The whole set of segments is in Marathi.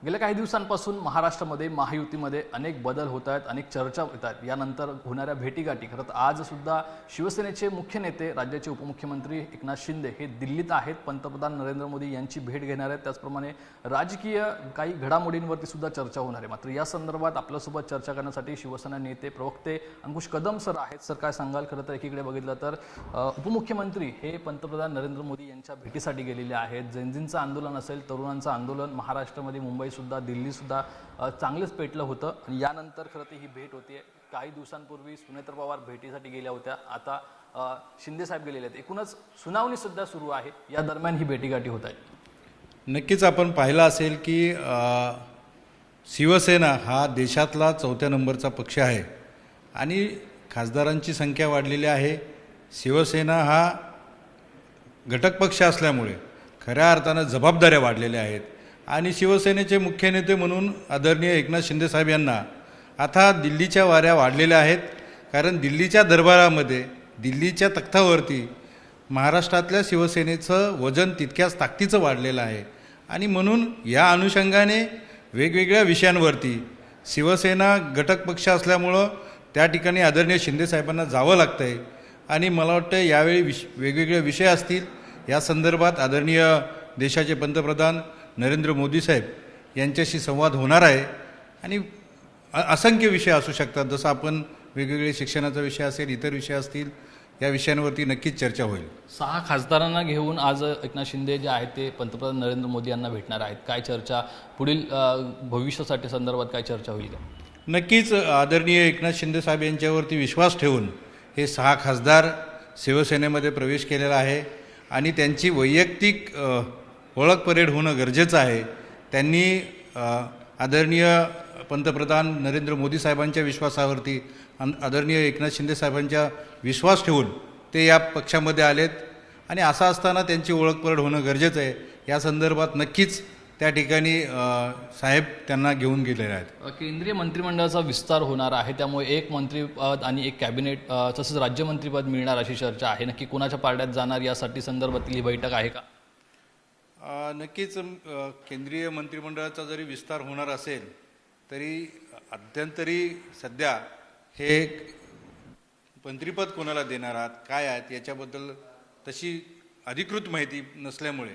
गेल्या काही दिवसांपासून महाराष्ट्रामध्ये महायुतीमध्ये अनेक बदल होत आहेत, अनेक चर्चा होत आहेत. यानंतर होणाऱ्या भेटीगाठी खरं तर आज सुद्धा शिवसेनेचे मुख्य नेते राज्याचे उपमुख्यमंत्री एकनाथ शिंदे हे दिल्लीत आहेत. पंतप्रधान नरेंद्र मोदी यांची भेट घेणार आहेत. त्याचप्रमाणे राजकीय काही घडामोडींवरती सुद्धा चर्चा होणार आहे. मात्र या संदर्भात आपल्यासोबत चर्चा करण्यासाठी शिवसेना नेते प्रवक्ते अंकुश कदम सर आहेत. सर, काय सांगाल? खरं तर एकीकडे बघितलं तर उपमुख्यमंत्री हे पंतप्रधान नरेंद्र मोदी यांच्या भेटीसाठी गेलेले आहेत. जैनजींचं आंदोलन असेल, तरुणांचं आंदोलन महाराष्ट्रामध्ये मुंबई सुद्धा दिल्ली सुद्धा चांगलंच पेटलं होतं आणि यानंतर खरं तर ही भेट होती. काही दिवसांपूर्वी सुनेत्र पवार भेटीसाठी गेल्या होत्या. आता शिंदे साहेब गेलेले आहेत. एकूणच सुनावणी सुद्धा सुरू आहे. या दरम्यान ही भेटीगाठी होत आहे. नक्कीच आपण पाहिलं असेल की शिवसेना हा देशातला 4थ्या नंबरचा पक्ष आहे आणि खासदारांची संख्या वाढलेली आहे. शिवसेना हा घटक पक्ष असल्यामुळे खऱ्या अर्थानं जबाबदाऱ्या वाढलेल्या आहेत आणि शिवसेनेचे मुख्य नेते म्हणून आदरणीय एकनाथ शिंदे साहेब यांना आता दिल्लीच्या वाऱ्या वाढलेल्या आहेत. कारण दिल्लीच्या दरबारामध्ये, दिल्लीच्या तख्तावरती महाराष्ट्रातल्या शिवसेनेचं वजन तितक्याच ताकदीचं वाढलेलं आहे आणि म्हणून या अनुषंगाने वेगवेगळ्या विषयांवरती शिवसेना घटक पक्ष असल्यामुळं त्या ठिकाणी आदरणीय शिंदे साहेबांना जावं लागतं आहे आणि मला वाटतं यावेळी वेगवेगळे विषय असतील. या संदर्भात आदरणीय देशाचे पंतप्रधान नरेंद्र मोदी साहेब यांच्याशी संवाद होणार आहे आणि असंख्य विषय असू शकतात. जसं आपण वेगवेगळे शिक्षणाचा विषय असेल, इतर विषय असतील, या विषयांवरती नक्कीच चर्चा होईल. 6 खासदारांना घेऊन आज एकनाथ शिंदे जे आहेत ते पंतप्रधान नरेंद्र मोदी यांना भेटणार आहेत. काय चर्चा पुढील भविष्यासाठी संदर्भात काय चर्चा होईल? नक्कीच आदरणीय एकनाथ शिंदे साहेब यांच्यावरती विश्वास ठेवून हे 6 खासदार शिवसेनेमध्ये प्रवेश केलेला आहे आणि त्यांची वैयक्तिक ओळख परेड होणं गरजेचं आहे. त्यांनी आदरणीय पंतप्रधान नरेंद्र मोदी साहेबांच्या विश्वासावरती, आदरणीय एकनाथ शिंदे साहेबांच्या विश्वास ठेवून ते या पक्षामध्ये आलेत आणि असं असताना त्यांची ओळख परेड होणं गरजेचं आहे. या संदर्भात नक्कीच त्या ठिकाणी साहेब त्यांना घेऊन गेलेले आहेत. केंद्रीय मंत्रिमंडळाचा विस्तार होणार आहे, त्यामुळे एक मंत्रिपद आणि एक कॅबिनेट तसंच राज्यमंत्रीपद मिळणार अशी चर्चा आहे. नक्की कोणाच्या पारड्यात जाणार यासाठी संदर्भातील ही बैठक आहे का? नक्कीच केंद्रीय मंत्रिमंडळाचा जरी विस्तार होणार असेल तरी अध्यंतरी सध्या हे मंत्रिपद कोणाला देणार आहात, काय आहेत, याच्याबद्दल तशी अधिकृत माहिती नसल्यामुळे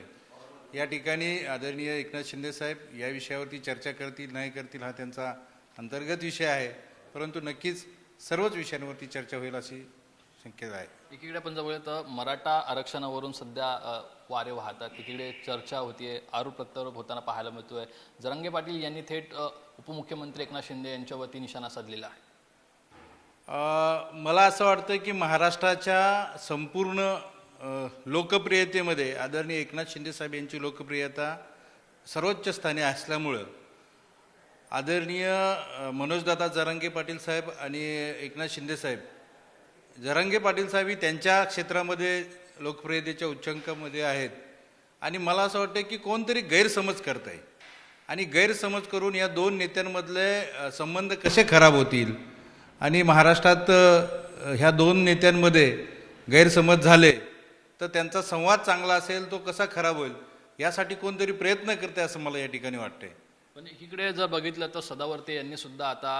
या ठिकाणी आदरणीय एकनाथ शिंदे साहेब या विषयावरती चर्चा करतील नाही करतील हा त्यांचा अंतर्गत विषय आहे. परंतु नक्कीच सर्वच विषयांवरती चर्चा होईल अशी शक्यता आहे. एकीकडे आपण जवळ तर मराठा आरक्षणावरून सध्या वारे वाहतात, एकीकडे चर्चा होतीये, आरोप प्रत्यारोप होताना पाहायला मिळतोय. जरांगे पाटील यांनी थेट उपमुख्यमंत्री एकनाथ शिंदे यांच्यावरती निशाणा साधलेला आहे. मला असं वाटतं की महाराष्ट्राच्या संपूर्ण लोकप्रियतेमध्ये आदरणीय एकनाथ शिंदे साहेब यांची लोकप्रियता सर्वोच्च स्थानी असल्यामुळं आदरणीय मनोजदादा जरांगे पाटील साहेब आणि एकनाथ शिंदे साहेब, जरांगे पाटील साहेब त्यांच्या क्षेत्रामध्ये लोकप्रियतेच्या उच्चांकामध्ये आहेत आणि मला असं वाटतं की कोणतरी गैरसमज करत आहे आणि गैरसमज करून या 2 नेत्यांमधले संबंध कसे खराब होतील आणि महाराष्ट्रात ह्या 2 नेत्यांमध्ये गैरसमज झाले तर त्यांचा संवाद चांगला असेल तो कसा खराब होईल यासाठी कोणतरी प्रयत्न करते असं मला या ठिकाणी वाटतंय. पण एकीकडे जर बघितलं तर सदावर्ते यांनी सुद्धा आता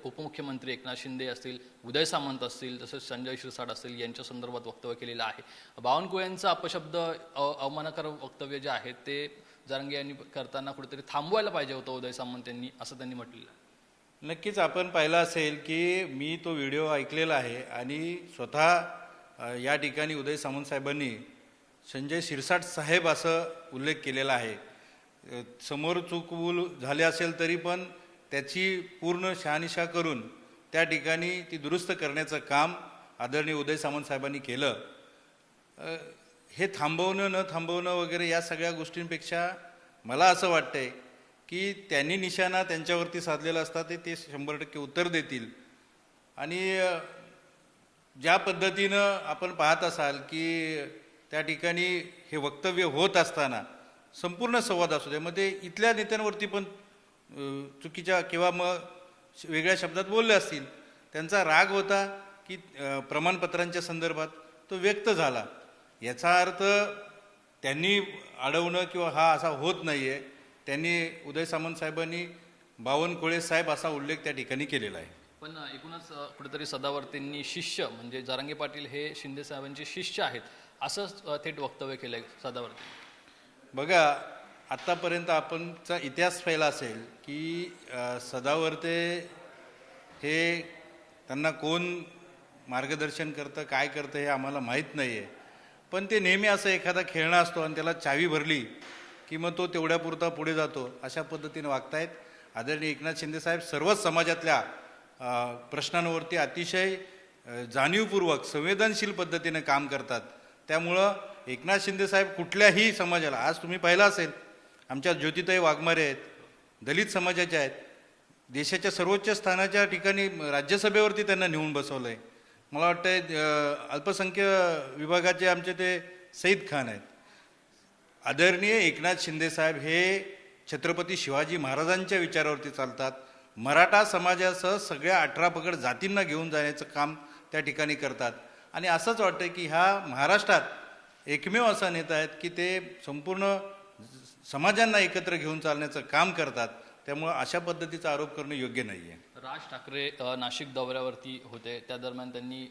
उपमुख्यमंत्री एकनाथ शिंदे असतील, उदय सामंत असतील, तसेच संजय शिरसाट असतील यांच्या संदर्भात वक्तव्य केलेलं आहे. बावनकुळेंचं अपशब्द अवमानकारक वक्तव्य जे आहे ते जरांगे यांनी करताना कुठेतरी थांबवायला पाहिजे होतं उदय सामंत यांनी, असं त्यांनी म्हटलेलं आहे. नक्कीच आपण पाहिलं असेल की मी तो व्हिडिओ ऐकलेला आहे आणि स्वतः या ठिकाणी उदय सामंत साहेबांनी संजय शिरसाट साहेब असं उल्लेख केलेला आहे. समोर चूकभूल झाले असेल तरी पण त्याची पूर्ण शहानिशा करून त्या ठिकाणी ती दुरुस्त करण्याचं काम आदरणीय उदय सामंत साहेबांनी केलं. हे थांबवणं न थांबवणं वगैरे या सगळ्या गोष्टींपेक्षा मला असं वाटतंय की त्यांनी निशाणा त्यांच्यावरती साधलेला असता ते 100% उत्तर देतील. आणि ज्या पद्धतीनं आपण पाहत असाल की त्या ठिकाणी हे वक्तव्य होत असताना संपूर्ण संवाद असू द्या मध्ये इथल्या नेत्यांवरती पण चुकीच्या किंवा मग वेगळ्या शब्दात बोलले असतील, त्यांचा राग होता की प्रमाणपत्रांच्या संदर्भात तो व्यक्त झाला. याचा अर्थ त्यांनी अडवणं किंवा हा असा होत नाही आहे, त्यांनी उदय सामंत साहेबांनी बावनकुळे साहेब असा उल्लेख त्या ठिकाणी केलेला आहे. पण एकूणच कुठेतरी सदावर्तेंनी शिष्य म्हणजे जरांगे पाटील हे शिंदे साहेबांचे शिष्य आहेत असं थेट वक्तव्य केलं आहे सदावर्ते. बघा, आत्तापर्यंत आपणचा इतिहास पाहिला असेल की सदावर्ते हे त्यांना कोण मार्गदर्शन करतं काय करतं हे आम्हाला माहीत नाही आहे, पण ते नेहमी असं एखादा खेळणं असतो आणि त्याला चावी भरली की मग तो तेवढ्यापुरता पुढे जातो, अशा पद्धतीने वागतायत. आदरणीय एकनाथ शिंदे साहेब सर्वच समाजातल्या प्रश्नांवरती अतिशय जाणीवपूर्वक संवेदनशील पद्धतीने काम करतात. त्यामुळं एकनाथ शिंदे साहेब कुठल्याही समाजाला, आज तुम्ही पाहिलं असेल आमच्या ज्योतिताई वाघमारे आहेत, दलित समाजाच्या आहेत, देशाच्या सर्वोच्च स्थानाच्या ठिकाणी राज्यसभेवरती त्यांना नेऊन बसवलं आहे. मला वाटतं अल्पसंख्य विभागाचे आमचे ते सईद खान आहेत. आदरणीय एकनाथ शिंदे साहेब हे छत्रपती शिवाजी महाराजांच्या विचारावरती चालतात. मराठा समाजासह सगळ्या 18 पगड जातींना घेऊन जाण्याचं काम त्या ठिकाणी करतात. आणि असंच वाटतं की ह्या महाराष्ट्रात एकमेव असा नेता आहेत की ते संपूर्ण समाजांना एकत्र घेऊन चालण्याचं काम करतात. त्यामुळं अशा पद्धतीचा आरोप करणं योग्य नाही आहे. राज ठाकरे नाशिक दौऱ्यावरती होते, त्या दरम्यान त्यांनी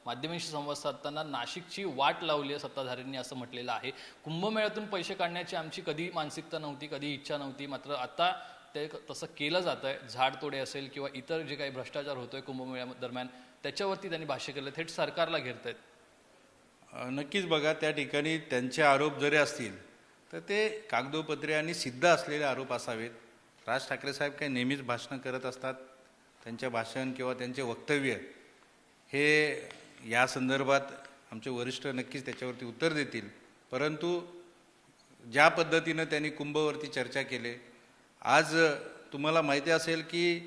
माध्यमांशी संवाद साधताना नाशिकची वाट लावली आहे सत्ताधाऱ्यांनी असं म्हटलेलं आहे. कुंभमेळ्यातून पैसे काढण्याची आमची कधी मानसिकता नव्हती, कधी इच्छा नव्हती, मात्र आता ते तसं केलं जात आहे. झाडतोडे असेल किंवा इतर जे काही भ्रष्टाचार होतोय कुंभमेळ्या दरम्यान त्याच्यावरती त्यांनी भाष्य केलं, थेट सरकारला घेरतायत. नक्कीच बघा, त्या ठिकाणी त्यांचे आरोप जरी असतील तर ते कागदोपत्री आणि सिद्ध असलेले आरोप असावेत. राज ठाकरे साहेब काही नेहमीच भाषणं करत असतात. त्यांचे भाषण किंवा त्यांचे वक्तव्य हे या संदर्भात आमचे वरिष्ठ नक्कीच त्याच्यावरती उत्तर देतील. परंतु ज्या पद्धतीनं त्यांनी कुंभवरती चर्चा केली, आज तुम्हाला माहिती असेल की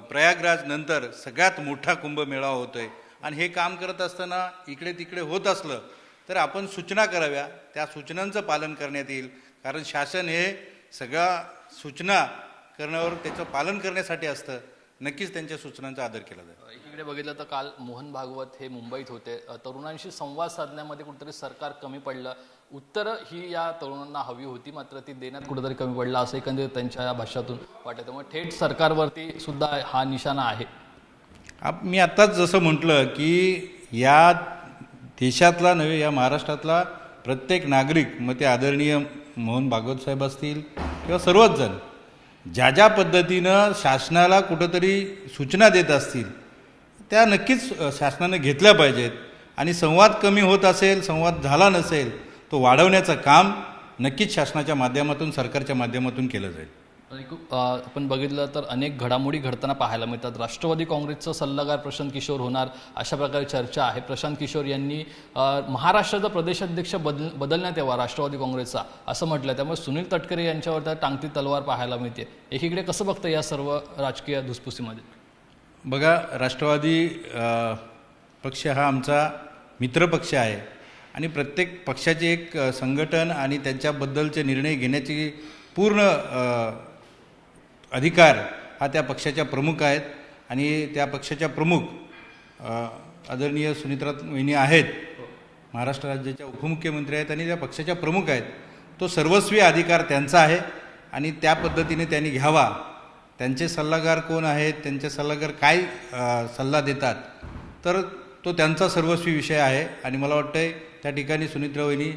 प्रयागराज नंतर सगळ्यात मोठा कुंभमेळावा होतोय आणि हे काम करत असताना इकडे तिकडे होत असलं तर आपण सूचना कराव्या, त्या सूचनांचं पालन करण्यात येईल. कारण शासन हे सगळ्या सूचना करण्यावर त्याचं पालन करण्यासाठी असतं. नक्कीच त्यांच्या सूचनांचा आदर केला जाईल. एकीकडे बघितलं तर काल मोहन भागवत हे मुंबईत होते. तरुणांशी संवाद साधण्यामध्ये कुठेतरी सरकार कमी पडलं. उत्तरं ही या तरुणांना हवी होती, मात्र ती देण्यात कुठेतरी कमी पडलं असं एकंदरीत त्यांच्या या भाषणातून वाटतं. त्यामुळे थेट सरकारवरती सुद्धा हा निशाणा आहे. मी आत्ताच जसं म्हटलं की या देशातला नव्हे, या महाराष्ट्रातला प्रत्येक नागरिक, मग ते आदरणीय मोहन भागवत साहेब असतील किंवा सर्वच जण ज्या ज्या पद्धतीनं शासनाला कुठंतरी सूचना देत असतील त्या नक्कीच शासनाने घेतल्या पाहिजेत. आणि संवाद कमी होत असेल, संवाद झाला नसेल, तो वाढवण्याचं काम नक्कीच शासनाच्या माध्यमातून, सरकारच्या माध्यमातून केलं जाईल. आपण बघितलं तर अनेक घडामोडी घडताना पाहायला मिळतात. राष्ट्रवादी काँग्रेसचा सल्लागार प्रशांत किशोर होणार अशा प्रकारे चर्चा आहे. प्रशांत किशोर यांनी महाराष्ट्राचा प्रदेशाध्यक्ष बदलण्यात यावा राष्ट्रवादी काँग्रेसचा असं म्हटलं. त्यामुळे सुनील तटकरे यांच्यावर त्या टांगती तलवार पाहायला मिळते. एकीकडे कसं बघतं या सर्व राजकीय धुसफुसीमध्ये? बघा, राष्ट्रवादी पक्ष हा आमचा मित्रपक्ष आहे आणि प्रत्येक पक्षाचे एक संघटन आणि त्यांच्याबद्दलचे निर्णय घेण्याची पूर्ण अधिकार हा त्या पक्षाच्या प्रमुख आहेत. आणि त्या पक्षाच्या प्रमुख आदरणीय सुनित्रा वहिनी आहेत, महाराष्ट्र राज्याच्या उपमुख्यमंत्री आहेत आणि त्या पक्षाच्या प्रमुख आहेत. तो सर्वस्वी अधिकार त्यांचा आहे आणि त्या पद्धतीने त्यांनी घ्यावा. त्यांचे सल्लागार कोण आहेत, त्यांचे सल्लागार काय सल्ला देतात, तर तो त्यांचा सर्वस्वी विषय आहे. आणि मला वाटतंय त्या ठिकाणी सुनित्रा वहिनी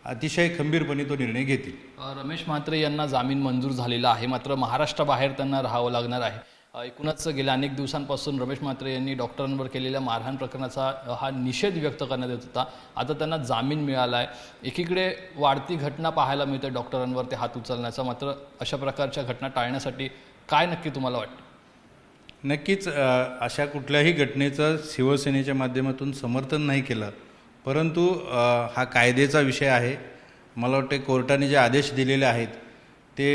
अतिशय खंबीरपणे तो निर्णय घेतील. रमेश म्हात्रे यांना जामीन मंजूर झालेला आहे, मात्र महाराष्ट्राबाहेर त्यांना राहावं लागणार आहे. एकूणच गेल्या अनेक दिवसांपासून रमेश म्हात्रे यांनी डॉक्टरांवर केलेल्या मारहाण प्रकरणाचा हा निषेध व्यक्त करण्यात येत होता. आता त्यांना जामीन मिळाला आहे. एकीकडे वाढती घटना पाहायला मिळते डॉक्टरांवर ते हात उचलण्याचा, मात्र अशा प्रकारच्या घटना टाळण्यासाठी काय नक्की तुम्हाला वाटतं? नक्कीच अशा कुठल्याही घटनेचं शिवसेनेच्या माध्यमातून समर्थन नाही केलं, परंतु हा कायद्याचा विषय आहे. मला वाटते कोर्टाने जे आदेश दिलेले आहेत ते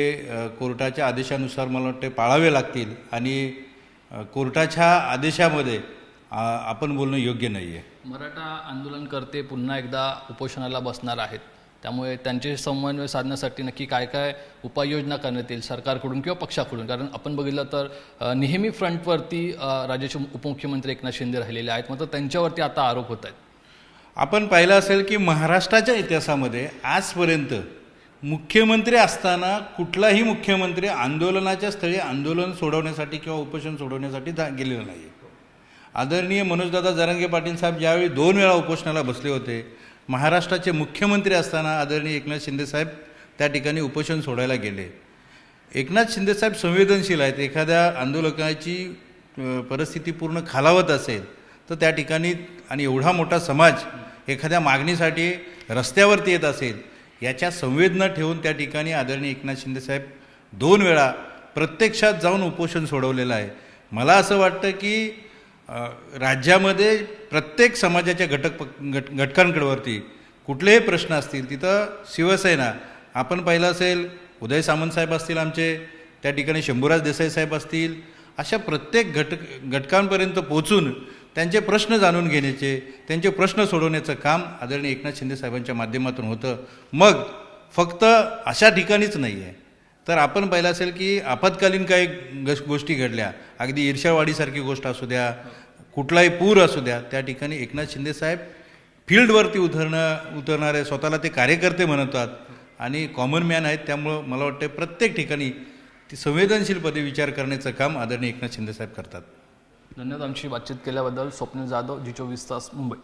कोर्टाच्या आदेशानुसार मला वाटते पाळावे लागतील आणि कोर्टाच्या आदेशामध्ये आपण बोलणं योग्य नाही आहे. मराठा आंदोलनकर्ते पुन्हा एकदा उपोषणाला बसणार आहेत, त्यामुळे त्यांचे समन्वय साधण्यासाठी नक्की काय काय उपाययोजना करण्यात येईल सरकारकडून किंवा पक्षाकडून? कारण आपण बघितलं तर नेहमी फ्रंटवरती राज्याचे उपमुख्यमंत्री एकनाथ शिंदे राहिलेले आहेत, मात्र त्यांच्यावरती आता आरोप होत आहेत. आपण पाहिलं असेल की महाराष्ट्राच्या इतिहासामध्ये आजपर्यंत मुख्यमंत्री असताना कुठलाही मुख्यमंत्री आंदोलनाच्या स्थळी आंदोलन सोडवण्यासाठी किंवा उपोषण सोडवण्यासाठी गेलेला नाही. आदरणीय मनोजदादा जरांगे पाटील साहेब ज्यावेळी 2 वेळा उपोषणाला बसले होते, महाराष्ट्राचे मुख्यमंत्री असताना आदरणीय एकनाथ शिंदे साहेब त्या ठिकाणी उपोषण सोडायला गेले. एकनाथ शिंदे साहेब संवेदनशील आहेत. एखाद्या आंदोलकाची परिस्थिती पूर्ण खालावत असेल तर त्या ठिकाणी आणि एवढा मोठा समाज एखाद्या मागणीसाठी रस्त्यावरती येत असेल याच्या संवेदना ठेवून त्या ठिकाणी आदरणीय एकनाथ शिंदे साहेब 2 वेळा प्रत्यक्षात जाऊन उपोषण सोडवलेलं आहे. मला असं वाटतं की राज्यामध्ये प्रत्येक समाजाच्या घटकांकडवरती कुठलेही प्रश्न असतील तिथं शिवसेना, आपण पाहिलं असेल उदय सामंत साहेब असतील आमचे, त्या ठिकाणी शंभूराज देसाई साहेब असतील, अशा प्रत्येक घटकांपर्यंत पोचून त्यांचे प्रश्न जाणून घेण्याचे, त्यांचे प्रश्न सोडवण्याचं काम आदरणीय एकनाथ शिंदे साहेबांच्या माध्यमातून होतं. मग फक्त अशा ठिकाणीच नाही आहे, तर आपण पाहिलं असेल की आपत्कालीन काही गोष्टी घडल्या, अगदी ईर्ष्यावाडीसारखी गोष्ट असू द्या, कुठलाही पूर असू द्या, त्या ठिकाणी एकनाथ शिंदे साहेब फील्डवरती उतरणारे स्वतःला ते कार्यकर्ते म्हणतात आणि कॉमन मॅन आहेत. त्यामुळं मला वाटतं प्रत्येक ठिकाणी ती संवेदनशीलपणे विचार करण्याचं काम आदरणीय एकनाथ शिंदे साहेब करतात. धन्यवाद आमची बातचीत केल्याबद्दल. स्वप्नील जाधव, जी 24 तास, मुंबई.